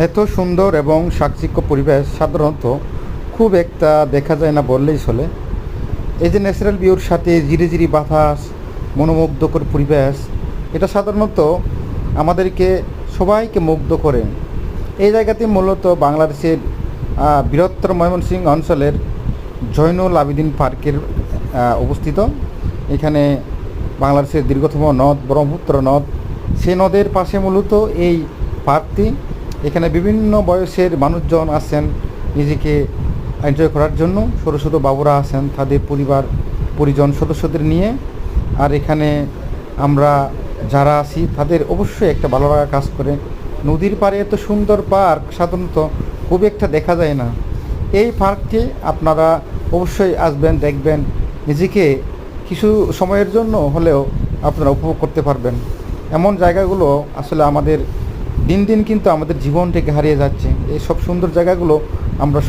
এত সুন্দর এবং চাকচিক্য পরিবেশ সাধারণত খুব একটা দেখা যায় না বললেই চলে। এই যে ন্যাচারাল ভিউর সাথে ঝিরিঝিরি বাতাস, মনোমুগ্ধকর পরিবেশ, এটা সাধারণত আমাদেরকে সবাইকে মুগ্ধ করে। এই জায়গাতে মূলত বাংলাদেশের বৃহত্তর ময়মনসিংহ অঞ্চলের জয়নুল আবেদিন পার্কের অবস্থিত। এখানে বাংলাদেশের দীর্ঘতম নদ ব্রহ্মপুত্র নদ, সেই নদের পাশে মূলত এই পার্কটি। এখানে বিভিন্ন বয়সের মানুষজন আসেন নিজেকে এনজয় করার জন্য। ছোটো ছোটো বাবুরা আছেন তাদের পরিবার পরিজন সদস্যদের নিয়ে। আর এখানে আমরা যারা আছি তাদের অবশ্যই একটা ভালো লাগা কাজ করে। নদীর পাড়ে এত সুন্দর পার্ক সাধারণত খুব একটা দেখা যায় না। এই পার্কটি আপনারা অবশ্যই আসবেন, দেখবেন, নিজেকে কিছু সময়ের জন্য হলেও আপনারা উপভোগ করতে পারবেন। এমন জায়গাগুলো আসলে আমাদের দিন দিন কিন্তু আমাদের জীবন থেকে হারিয়ে যাচ্ছে। এই সব সুন্দর জায়গাগুলো আমরা